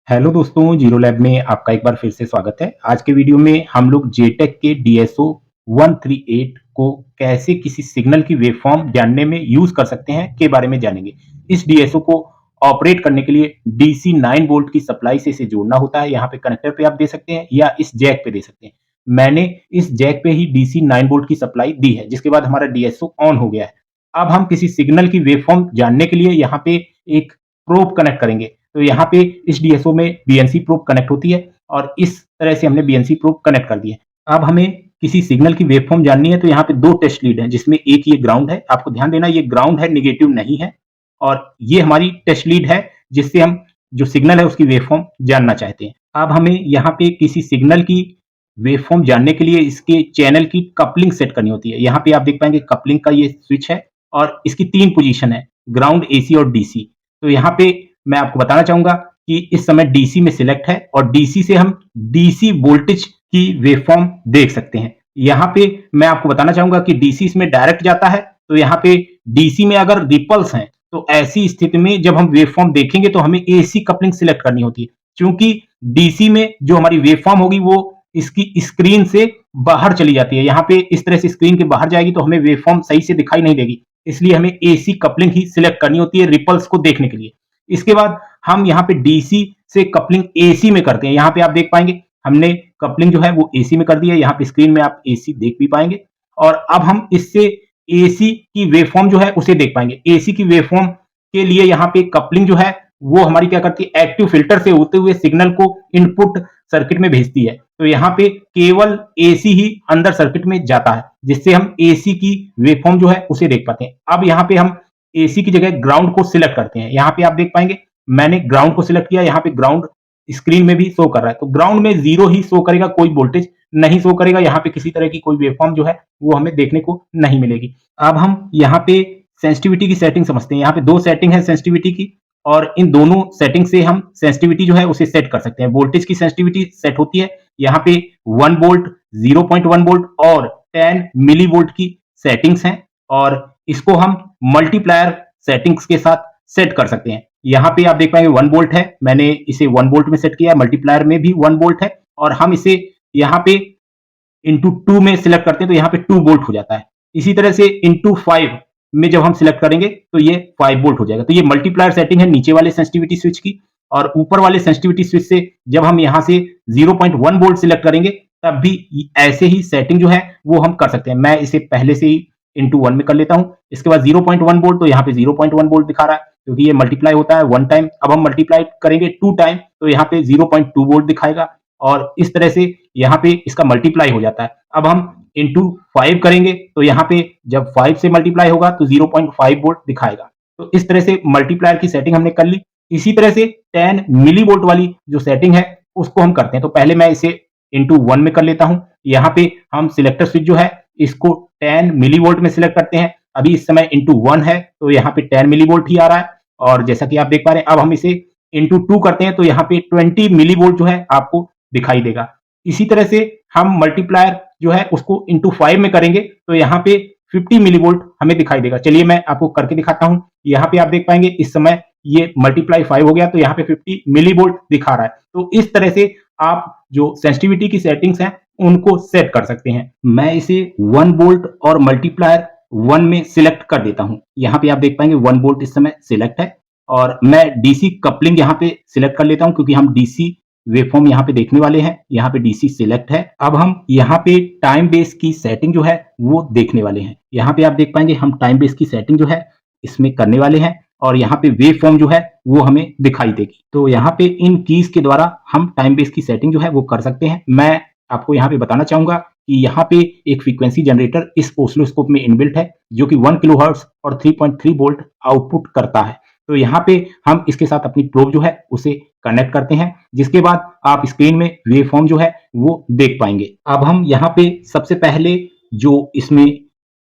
Hello दोस्तों, zero lab में आपका एक बार फिर से स्वागत है। आज के वीडियो में हम लोग जेटेक के डीएसओ 138 को कैसे किसी सिग्नल की वेवफॉर्म जानने में यूज कर सकते हैं के बारे में जानेंगे। इस डीएसओ को ऑपरेट करने के लिए डीसी 9 वोल्ट की सप्लाई से इसे जोड़ना होता है। यहाँ पे कनेक्टर पे आप दे सकते हैं या इस जैक पे दे सकते हैं। मैंने इस जैक पे ही डीसी 9 वोल्ट की सप्लाई दी है, जिसके बाद हमारा डीएसओ ऑन हो गया है। अब हम किसी सिग्नल की वेवफॉर्म जानने के लिए यहाँ पे एक प्रोब कनेक्ट करेंगे। तो यहाँ पे इस डीएसओ में बीएनसी प्रोब कनेक्ट होती है और इस तरह से हमने बीएनसी प्रोब कनेक्ट कर दी है। अब हमें किसी सिग्नल की वेवफॉर्म जाननी है, तो यहाँ पे दो टेस्ट लीड है, जिसमें एक ये ग्राउंड है। आपको ध्यान देना, ये ग्राउंड है, नेगेटिव नहीं है। और ये हमारी टेस्ट लीड है, जिससे हम जो सिग्नल है उसकी वेवफॉर्म जानना चाहते हैं। अब हमें यहाँ पे किसी सिग्नल की वेवफॉर्म जानने के लिए इसके चैनल की कपलिंग सेट करनी होती है। यहाँ पे आप देख पाएंगे कपलिंग का ये स्विच है और इसकी तीन पोजीशन है, ग्राउंड, एसी और डीसी। तो यहाँ पे मैं आपको बताना चाहूंगा कि इस समय डीसी में सिलेक्ट है और डीसी से हम डीसी वोल्टेज की वेवफॉर्म देख सकते हैं। यहाँ पे मैं आपको बताना चाहूंगा कि डीसी इसमें डायरेक्ट जाता है, तो यहाँ पे डीसी में अगर रिपल्स हैं तो ऐसी स्थिति में जब हम वेवफॉर्म देखेंगे तो हमें एसी कपलिंग सिलेक्ट करनी होती है, क्योंकि डीसी में जो हमारी वेवफॉर्म होगी वो इसकी स्क्रीन से बाहर चली जाती है। यहाँ पे इस तरह से स्क्रीन के बाहर जाएगी तो हमें वेवफॉर्म सही से दिखाई नहीं देगी, इसलिए हमें एसी कपलिंग ही सिलेक्ट करनी होती है रिपल्स को देखने के लिए। इसके बाद हम यहाँ पे डीसी से कपलिंग एसी में करते हैं। यहाँ पे आप देख पाएंगे हमने कपलिंग जो है वो एसी में कर दी है। यहाँ पे स्क्रीन में आप एसी देख भी पाएंगे और अब हम इससे एसी की वेवफॉर्म जो है उसे देख पाएंगे। एसी की वेवफॉर्म के लिए यहाँ पे कपलिंग जो है वो हमारी क्या करती है, एक्टिव फिल्टर से होते हुए सिग्नल को इनपुट सर्किट में भेजती है। तो यहाँ पे केवल एसी ही अंदर सर्किट में जाता है, जिससे हम एसी की वेवफॉर्म जो है उसे देख पाते हैं। अब यहाँ पे हम एसी की जगह ग्राउंड को सिलेक्ट करते हैं। यहाँ पे आप देख पाएंगे मैंने ग्राउंड को सिलेक्ट किया। यहाँ पे ग्राउंड स्क्रीन में भी शो कर रहा है, तो ग्राउंड में जीरो ही शो करेगा, कोई वोल्टेज नहीं शो करेगा। यहाँ पे किसी तरह की कोई वेवफॉर्म जो है वो हमें देखने को नहीं मिलेगी। अब हम यहाँ पे सेंसिटिविटी की सेटिंग समझते हैं। यहाँ पे दो सेटिंग है सेंसिटिविटी की, और इन दोनों सेटिंग से हम सेंसिटिविटी जो है उसे सेट कर सकते हैं। वोल्टेज की सेंसिटिविटी सेट होती है यहाँ पे 1 वोल्ट, 0.1 वोल्ट और 10 मिली वोल्ट की सेटिंग्स हैं, और इसको हम मल्टीप्लायर सेटिंग्स के साथ सेट कर सकते हैं। यहाँ पे आप देख पाएंगे 1 वोल्ट है, मैंने इसे 1 वोल्ट में सेट किया है। मल्टीप्लायर में भी 1 वोल्ट है, और हम इसे यहाँ पे इंटू 2 में सिलेक्ट करते हैं तो यहाँ पे 2 वोल्ट हो जाता है। इसी तरह से इंटू 5 में जब हम सिलेक्ट करेंगे तो ये 5 वोल्ट हो जाएगा। तो ये मल्टीप्लायर सेटिंग है नीचे वाले सेंसिटिविटी स्विच की, और ऊपर वाले सेंसिटिविटी स्विच से जब हम यहाँ से 0.1 वोल्ट सिलेक्ट करेंगे तब भी ऐसे ही सेटिंग जो है वो हम कर सकते हैं। मैं इसे पहले से ही इंटू 1 में कर लेता हूँ। इसके बाद 0.1 वोल्ट, तो यहाँ पे 0.1 वोल्ट दिखा रहा है क्योंकि ये मल्टीप्लाई होता है 1 टाइम। अब हम मल्टीप्लाई करेंगे 2 टाइम तो यहाँ पे 0.2 वोल्ट दिखाएगा, और इस तरह से यहाँ पे इसका मल्टीप्लाई हो जाता है। अब हम इंटू 5 करेंगे तो यहाँ पे जब 5 से मल्टीप्लाई होगा तो 0.5 वोल्ट दिखाएगा। तो इस तरह से मल्टीप्लायर की सेटिंग हमने कर ली। इसी तरह से 10 मिली वोल्ट वाली जो सेटिंग है उसको हम करते हैं। तो पहले मैं इसे इंटू 1 में कर लेता हूँ। यहाँ पे हम सिलेक्टर स्विच जो है इसको 10 मिली वोल्ट में सिलेक्ट करते हैं। अभी इस समय इंटू 1 है तो यहाँ पे 10 मिली वोल्ट ही आ रहा है, और जैसा कि आप देख पा रहे हैं अब हम इसे इंटू 2 करते हैं तो यहाँ पे 20 मिली वोल्ट जो है आपको दिखाई देगा। इसी तरह से हम मल्टीप्लायर जो है उसको इंटू 5 में करेंगे तो यहाँ पे 50 मिली वोल्ट हमें दिखाई देगा। चलिए मैं आपको करके दिखाता हूँ। यहाँ पे आप देख पाएंगे इस समय ये मल्टीप्लाई 5 हो गया तो यहाँ पे 50 मिली वोल्ट दिखा रहा है। तो इस तरह से आप जो सेंसिटिविटी की सेटिंग्स हैं उनको सेट कर सकते हैं। मैं इसे 1 वोल्ट और मल्टीप्लायर 1 में सिलेक्ट कर देता हूँ। यहाँ पे आप देख पाएंगे 1 वोल्ट इस समय सिलेक्ट है, और मैं डीसी कपलिंग यहाँ पे सिलेक्ट कर लेता हूँ क्योंकि हम डीसी वेवफॉर्म यहाँ पे देखने वाले हैं। यहाँ पे डीसी सिलेक्ट है। अब हम यहाँ पे टाइम बेस की सेटिंग जो है वो देखने वाले हैं। यहाँ पे आप देख पाएंगे हम टाइम बेस की सेटिंग जो है इसमें करने वाले हैं, और यहाँ पे वेव फॉर्म जो है वो हमें दिखाई देगी। तो यहाँ पे इन कीज के द्वारा हम टाइम बेस की सेटिंग जो है वो कर सकते हैं। मैं आपको यहाँ पे बताना चाहूंगा कि यहाँ पे एक फ्रीक्वेंसी जनरेटर इस ओसिलोस्कोप में इनबिल्ट है, जो कि 1 किलोहर्ट्ज और 3.3 वोल्ट आउटपुट करता है। तो यहाँ पे हम इसके साथ अपनी प्रोब जो है उसे कनेक्ट करते हैं, जिसके बाद आप स्क्रीन में वेव फॉर्म जो है वो देख पाएंगे। अब हम यहाँ पे सबसे पहले जो इसमें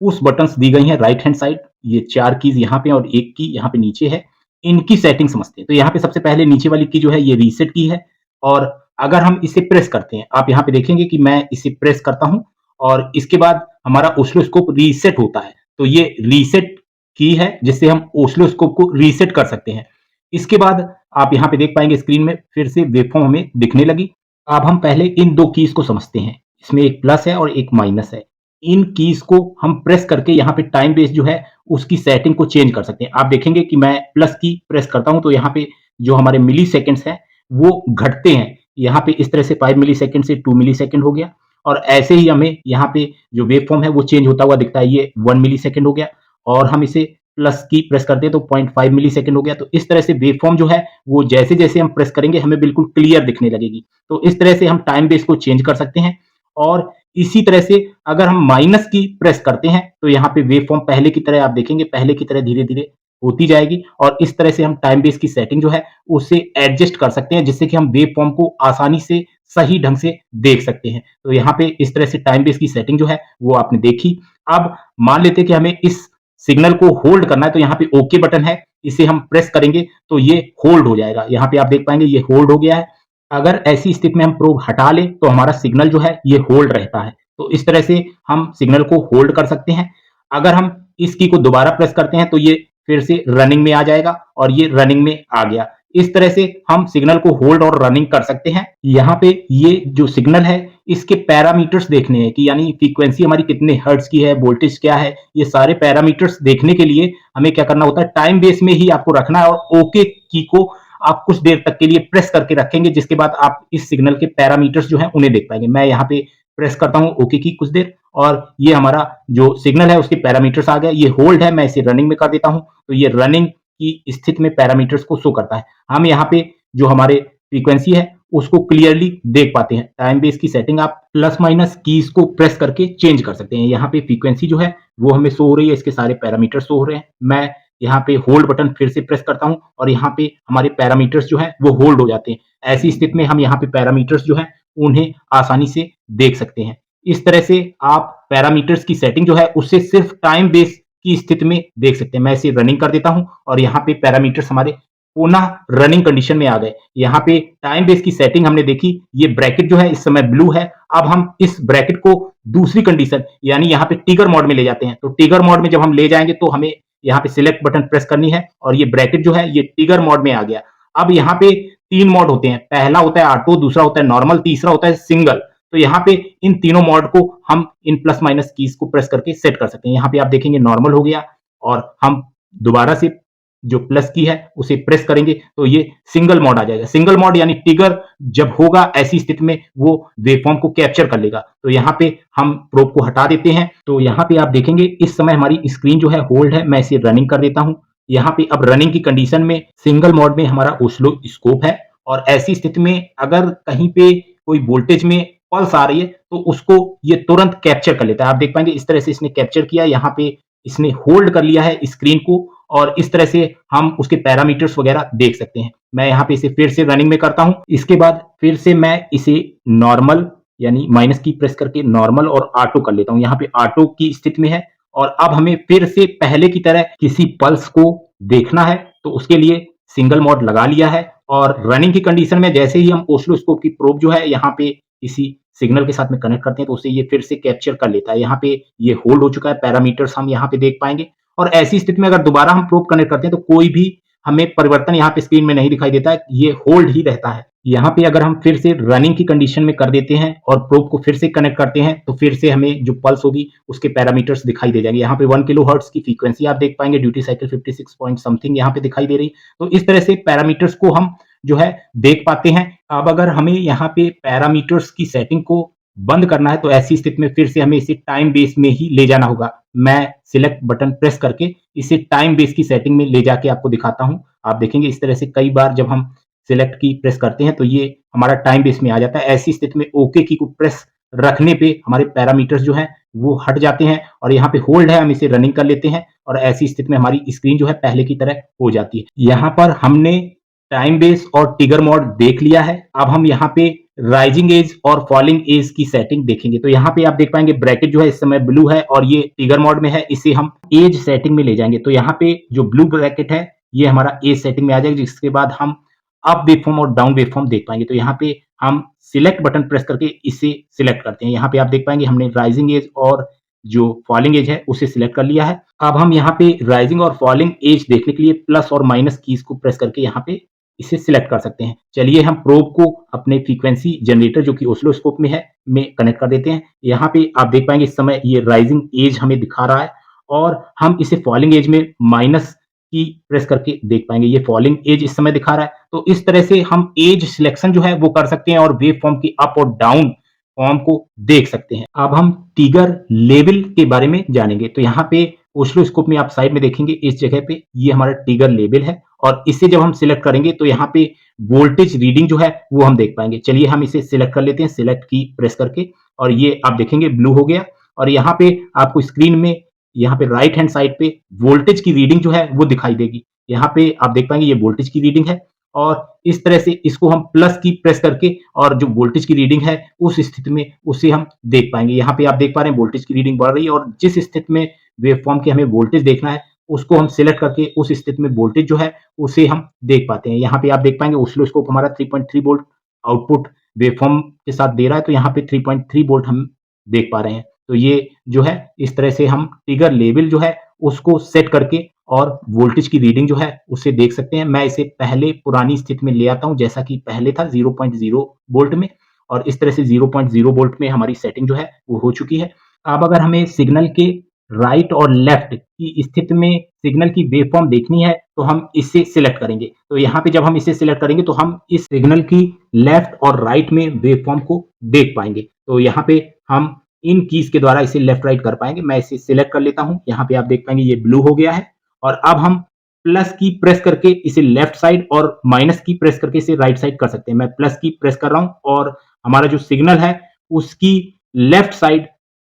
पुश बटन्स दी गई हैं राइट हैंड साइड, ये 4 कीज यहाँ पे और एक की यहाँ पे नीचे है, इनकी सेटिंग समझते हैं। तो यहाँ पे सबसे पहले नीचे वाली की जो है ये रीसेट की है, और अगर हम इसे प्रेस करते हैं, आप यहाँ पे देखेंगे कि मैं इसे प्रेस करता हूं और इसके बाद हमारा ओसिलोस्कोप रीसेट होता है। तो ये रीसेट की है जिससे हम ओसिलोस्कोप को रीसेट कर सकते हैं। इसके बाद आप यहाँ पे देख पाएंगे स्क्रीन में फिर से वेवफॉर्म हमें दिखने लगी। अब हम पहले इन दो कीज को समझते हैं। इसमें एक प्लस है और एक माइनस है। इन कीज को हम प्रेस करके यहाँ पे टाइम बेस जो है उसकी सेटिंग को चेंज कर सकते हैं। आप देखेंगे कि मैं प्लस की प्रेस करता हूं तो यहाँ पे जो हमारे मिली सेकेंड्स है वो घटते हैं। यहाँ पे इस तरह से 5 मिली सेकेंड से 2 मिली सेकेंड हो गया, और ऐसे ही हमें यहाँ पे जो वेव फॉर्म है वो चेंज होता हुआ दिखता है। ये 1 मिली सेकेंड हो गया, और हम इसे प्लस की प्रेस करते हैं तो 0.5 मिली सेकेंड हो गया। तो इस तरह से वेव फॉर्म जो है वो जैसे जैसे हम प्रेस करेंगे हमें बिल्कुल क्लियर दिखने लगेगी। तो इस तरह से हम टाइम बेस को चेंज कर सकते हैं। और इसी तरह से अगर हम माइनस की प्रेस करते हैं तो यहाँ पे वेव फॉर्म पहले की तरह आप देखेंगे, पहले की तरह धीरे धीरे होती जाएगी, और इस तरह से हम टाइम बेस की सेटिंग जो है उसे एडजस्ट कर सकते हैं, जिससे कि हम वेव फॉर्म को आसानी से सही ढंग से देख सकते हैं। तो यहाँ पे इस तरह से टाइम बेस की सेटिंग जो है वो आपने देखी। अब मान लेते हैं कि हमें इस सिग्नल को होल्ड करना है, तो यहाँ पे ओके बटन है, इसे हम प्रेस करेंगे तो ये होल्ड हो जाएगा। यहाँ पे आप देख पाएंगे ये होल्ड हो गया है। अगर ऐसी स्थिति में हम प्रोब हटा लें तो हमारा सिग्नल जो है ये होल्ड रहता है। तो इस तरह से हम सिग्नल को होल्ड कर सकते हैं। अगर हम इस की को दोबारा प्रेस करते हैं तो ये फिर से रनिंग में आ जाएगा, और ये रनिंग में आ गया। इस तरह से हम सिग्नल को होल्ड और रनिंग कर सकते हैं। यहाँ पे ये जो सिग्नल है इसके पैरामीटर्स देखने हैं कि यानी फ्रीक्वेंसी हमारी कितने हर्ट्ज की है, वोल्टेज क्या है, ये सारे पैरामीटर्स देखने के लिए हमें क्या करना होता है, टाइम बेस में ही आपको रखना है, और ओके की को आप कुछ देर तक के लिए प्रेस करके रखेंगे, जिसके बाद आप इस सिग्नल के पैरामीटर्स जो है उन्हें देख पाएंगे। मैं यहाँ पे प्रेस करता हूँ ओके की कुछ देर, और ये हमारा जो सिग्नल है उसके पैरामीटर्स आ गए। ये होल्ड है, मैं इसे रनिंग में कर देता हूँ तो ये रनिंग की स्थिति में पैरामीटर्स को शो करता है। हम यहाँ पे जो हमारे फ्रीक्वेंसी है उसको क्लियरली देख पाते हैं। टाइम बेस की सेटिंग आप प्लस माइनस कीज को प्रेस करके चेंज कर सकते हैं। यहाँ पे फ्रीक्वेंसी जो है वो हमें शो हो रही है, इसके सारे पैरामीटर शो हो रहे हैं। मैं यहाँ पे होल्ड बटन फिर से प्रेस करता हूँ और यहाँ पे हमारे पैरामीटर्स जो है वो होल्ड हो जाते हैं। ऐसी स्थिति में हम यहाँ पे पैरामीटर्स जो है उन्हें आसानी से देख सकते हैं। इस तरह से आप पैरामीटर्स की सेटिंग जो है उससे सिर्फ टाइम बेस की स्थिति में देख सकते हैं। मैं इसे रनिंग कर देता हूं और यहाँ पे पैरामीटर्स हमारे पुनः रनिंग कंडीशन में आ गए। यहाँ पे टाइम बेस की सेटिंग हमने देखी, ये ब्रैकेट जो है इस समय ब्लू है। अब हम इस ब्रैकेट को दूसरी कंडीशन यानी यहाँ पे टिगर मोड में ले जाते हैं। तो टिगर मोड में जब हम ले जाएंगे तो हमें यहाँ पे सिलेक्ट बटन प्रेस करनी है, और ये ब्रैकेट जो है ये टिगर मोड में आ गया। अब यहाँ पे 3 मोड होते हैं, पहला होता है ऑटो, दूसरा होता है नॉर्मल, तीसरा होता है सिंगल। तो यहाँ पे इन तीनों मोड को हम इन प्लस माइनस कीज को प्रेस करके सेट कर सकते हैं। यहाँ पे आप देखेंगे नॉर्मल हो गया, और हम दोबारा से जो प्लस की है उसे प्रेस करेंगे तो ये सिंगल मोड आ जाएगा। सिंगल मोड यानी टिगर जब होगा ऐसी स्थिति में वो वेवफॉर्म को कैप्चर कर लेगा। तो यहाँ पे हम प्रोब को हटा देते हैं। तो यहाँ पे आप देखेंगे इस समय हमारी स्क्रीन जो है होल्ड है। मैं इसे रनिंग कर देता हूं। यहाँ पे अब रनिंग की कंडीशन में सिंगल मोड में हमारा ओसिलोस्कोप है, और ऐसी स्थिति में अगर कहीं पे कोई वोल्टेज में पल्स आ रही है तो उसको ये तुरंत कैप्चर कर लेता है। आप देख पाएंगे इस तरह से इसने कैप्चर किया, यहाँ पे इसने होल्ड कर लिया है स्क्रीन को, और इस तरह से हम उसके पैरामीटर्स वगैरह देख सकते हैं। मैं यहाँ पे इसे फिर से रनिंग में करता हूं। इसके बाद फिर से मैं इसे नॉर्मल यानी माइनस की प्रेस करके नॉर्मल और ऑटो कर लेता हूं। यहाँ पे ऑटो की स्थिति में है, और अब हमें फिर से पहले की तरह किसी पल्स को देखना है तो उसके लिए सिंगल मोड लगा लिया है। और रनिंग की कंडीशन में जैसे ही हम ओसिलोस्कोप की प्रोब जो है यहाँ पे किसी सिग्नल के साथ में कनेक्ट करते हैं तो उसे ये फिर से कैप्चर कर लेता है। यहाँ पे ये होल्ड हो चुका है, पैरामीटर्स हम यहाँ पे देख पाएंगे। और ऐसी स्थिति में अगर दोबारा हम प्रोब कनेक्ट करते हैं तो कोई भी हमें परिवर्तन यहाँ पे स्क्रीन में नहीं दिखाई देता है, ये होल्ड ही रहता है। यहाँ पे अगर हम फिर से रनिंग की कंडीशन में कर देते हैं और प्रोब को फिर से कनेक्ट करते हैं तो फिर से हमें जो पल्स होगी उसके पैरामीटर्स दिखाई दे जाएंगे। यहाँ पे 1 किलो हर्ट्ज की फ्रीक्वेंसी आप देख पाएंगे, ड्यूटी साइकिल 56 पॉइंट समथिंग यहाँ पे दिखाई दे रही। तो इस तरह से पैरामीटर्स को हम जो है देख पाते हैं। अब अगर हमें यहाँ पे पैरामीटर्स की सेटिंग को बंद करना है तो ऐसी स्थिति में फिर से हमें इसे टाइम बेस में ही ले जाना होगा। मैं सिलेक्ट बटन प्रेस करके इसे टाइम बेस की सेटिंग में ले जाके आपको दिखाता हूं। आप देखेंगे इस तरह से कई बार जब हम सिलेक्ट की प्रेस करते हैं तो ये हमारा टाइम बेस में आ जाता है। ऐसी स्थिति में ओके की को प्रेस रखने पे हमारे पैरामीटर्स जो है वो हट जाते हैं, और यहाँ पे होल्ड है, हम इसे रनिंग कर लेते हैं, और ऐसी स्थिति में हमारी स्क्रीन जो है पहले की तरह हो जाती है। यहाँ पर हमने टाइम बेस और टिगर मोड देख लिया है। अब हम यहाँ पे राइजिंग एज और फॉलिंग एज की सेटिंग देखेंगे। तो यहाँ पे आप देख पाएंगे ब्रैकेट जो है इस समय ब्लू है और ये टिगर मोड में है। इसे हम एज सेटिंग में ले जाएंगे। तो यहाँ पे जो ब्लू ब्रैकेट है ये हमारा एज सेटिंग में आ जाएगा, जिसके बाद हम अप वेवफॉर्म और डाउन वेवफॉर्म देख पाएंगे। तो यहाँ पे हम सिलेक्ट बटन प्रेस करके इसे सिलेक्ट करते हैं। यहाँ पे आप देख पाएंगे हमने राइजिंग एज और जो फॉलिंग एज है उसे सिलेक्ट कर लिया है। अब हम यहाँ पे राइजिंग और फॉलिंग एज देखने के लिए प्लस और माइनस कीज को प्रेस करके यहाँ पे इसे सिलेक्ट कर सकते हैं। चलिए हम प्रोब को अपने फ्रीक्वेंसी जनरेटर जो कि ऑसिलोस्कोप में है, में कनेक्ट कर देते हैं। यहाँ पे आप देख पाएंगे इस समय ये राइजिंग एज हमें दिखा रहा है और हम इसे फॉलिंग एज में माइनस की प्रेस करके देख पाएंगे। ये फॉलिंग एज इस समय दिखा रहा है। तो इस तरह से हम एज सिलेक्शन जो है वो कर सकते हैं और वेव फॉर्म की अप और डाउन फॉर्म को देख सकते हैं। अब हम ट्रिगर लेवल के बारे में जानेंगे। तो यहाँ पे ऑसिलोस्कोप में आप साइड में देखेंगे इस जगह पे ये हमारा ट्रिगर लेवल है और इसे जब हम सिलेक्ट करेंगे तो यहाँ पे वोल्टेज रीडिंग जो है वो हम देख पाएंगे। चलिए हम इसे सिलेक्ट कर लेते हैं, सिलेक्ट की प्रेस करके, और ये आप देखेंगे ब्लू हो गया। और यहाँ पे आपको स्क्रीन में यहाँ पे राइट हैंड साइड पे वोल्टेज की रीडिंग जो है वो दिखाई देगी। यहाँ पे आप देख पाएंगे ये वोल्टेज की रीडिंग है और इस तरह से इसको हम प्लस की प्रेस करके और जो वोल्टेज की रीडिंग है उस स्थिति में उसे हम देख पाएंगे। यहाँ पे आप देख पा रहे हैं वोल्टेज की रीडिंग बढ़ रही है और जिस स्थिति में वेवफॉर्म की हमें वोल्टेज देखना है उसको हम सिलेक्ट करके उस स्थिति में वोल्टेज जो है उसे हम देख पाते हैं। यहाँ पे आप देख पाएंगे ऑसिलोस्कोप हमारा 3.3 वोल्ट आउटपुट वेवफॉर्म के साथ दे रहा है, तो यहाँ पे 3.3 वोल्ट हम देख पा रहे हैं। तो ये जो है इस तरह से हम ट्रिगर लेवल जो है उसको सेट करके और वोल्टेज की रीडिंग जो है उसे देख सकते हैं। मैं इसे पहले पुरानी स्थिति में ले आता हूं जैसा कि पहले था 0.0 वोल्ट में, और इस तरह से 0.0 वोल्ट में हमारी सेटिंग जो है वो हो चुकी है। अब अगर हमें सिग्नल के राइट और लेफ्ट की स्थिति में सिग्नल की वेवफॉर्म देखनी है तो हम इसे सिलेक्ट करेंगे। तो यहाँ पे जब हम इसे सिलेक्ट करेंगे तो हम इस सिग्नल की लेफ्ट और राइट में वेवफॉर्म को देख पाएंगे। तो यहाँ पे हम इन कीज के द्वारा इसे लेफ्ट राइट कर पाएंगे। मैं इसे सिलेक्ट कर लेता हूँ। यहाँ पे आप देख पाएंगे ये ब्लू हो गया है और अब हम प्लस की प्रेस करके इसे लेफ्ट साइड और माइनस की प्रेस करके इसे राइट साइड कर सकते हैं। मैं प्लस की प्रेस कर रहा हूँ और हमारा जो सिग्नल है उसकी लेफ्ट साइड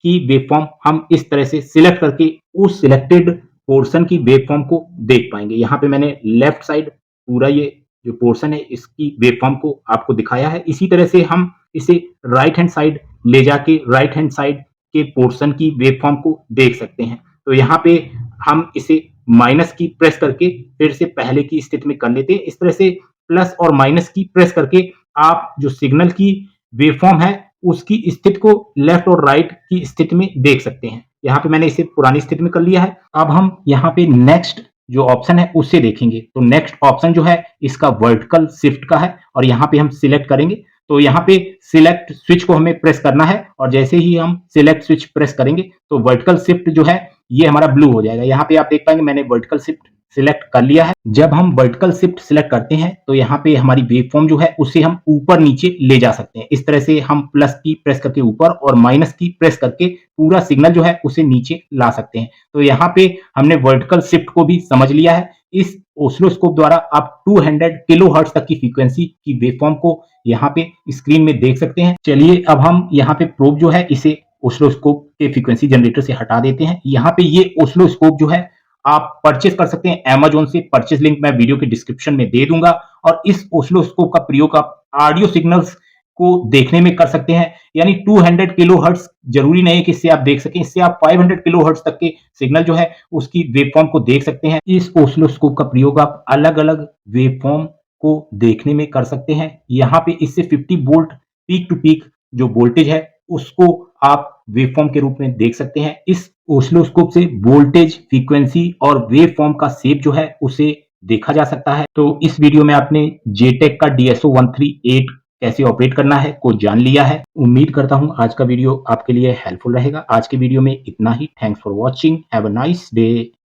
की वेवफॉर्म हम इस तरह से सिलेक्ट करके उस सिलेक्टेड पोर्शन की वेवफॉर्म को देख पाएंगे। यहाँ पे मैंने लेफ्ट साइड पूरा ये जो पोर्शन है इसकी वेवफॉर्म को आपको दिखाया है। इसी तरह से हम इसे राइट हैंड साइड ले जाके राइट हैंड साइड के पोर्शन की वेवफॉर्म को देख सकते हैं। तो यहाँ पे हम इसे माइनस की प्रेस करके फिर से पहले की स्थिति में कर लेते हैं। इस तरह से प्लस और माइनस की प्रेस करके आप जो सिग्नल की वेवफॉर्म है उसकी स्थिति को लेफ्ट और राइट की स्थिति में देख सकते हैं। यहाँ पे मैंने इसे पुरानी स्थिति में कर लिया है। अब हम यहाँ पे नेक्स्ट जो ऑप्शन है उससे देखेंगे। तो नेक्स्ट ऑप्शन जो है इसका वर्टिकल शिफ्ट का है और यहाँ पे हम सिलेक्ट करेंगे। तो यहाँ पे सिलेक्ट स्विच को हमें प्रेस करना है और जैसे ही हम सिलेक्ट स्विच प्रेस करेंगे तो वर्टिकल शिफ्ट जो है ये हमारा ब्लू हो जाएगा। यहाँ पे आप देख पाएंगे मैंने वर्टिकल शिफ्ट सिलेक्ट कर लिया है। जब हम वर्टिकल शिफ्ट सिलेक्ट करते हैं तो यहाँ पे हमारी वेवफॉर्म जो है उसे हम ऊपर नीचे ले जा सकते हैं। इस तरह से हम प्लस की प्रेस करके ऊपर और माइनस की प्रेस करके पूरा सिग्नल जो है उसे नीचे ला सकते हैं। तो यहाँ पे हमने वर्टिकल शिफ्ट को भी समझ लिया है। इस ऑसिलोस्कोप द्वारा आप 200 किलोहर्ट्ज तक की फ्रीक्वेंसी की वेवफॉर्म को यहाँ पे स्क्रीन में देख सकते हैं। चलिए अब हम यहाँ पे प्रोब जो है इसे ऑसिलोस्कोप के फ्रीक्वेंसी जनरेटर से हटा देते हैं। यहाँ पे ये ऑसिलोस्कोप जो है आप परचेज कर सकते हैं अमेज़न से। परचेज लिंक मैं वीडियो के डिस्क्रिप्शन में दे दूंगा और इस ऑसिलोस्कोप का प्रयोग आप ऑडियो सिग्नल्स को देखने में कर सकते हैं। यानी 200 किलोहर्ट्ज जरूरी नहीं है कि इससे आप देख सकें, इससे आप 500 किलोहर्ट्ज तक के सिग्नल जो है उसकी वेवफॉर्म को देख सकते हैं। इस ऑसिलोस्कोप का प्रयोग आप अलग-अलग वेवफॉर्म को देखने में कर सकते हैं। यहाँ पे इससे 50 वोल्ट पीक टू पीक जो वोल्टेज है उसको आप वेवफॉर्म के रूप में देख सकते हैं। इस ऑसिलोस्कोप से वोल्टेज, फ्रीक्वेंसी और वेवफॉर्म का शेप जो है उसे देखा जा सकता है। तो इस वीडियो में आपने जेटेक का DSO 138 कैसे ऑपरेट करना है को जान लिया है। उम्मीद करता हूं आज का वीडियो आपके लिए हेल्पफुल रहेगा। आज के वीडियो में इतना ही। Thanks for watching. Have a nice day.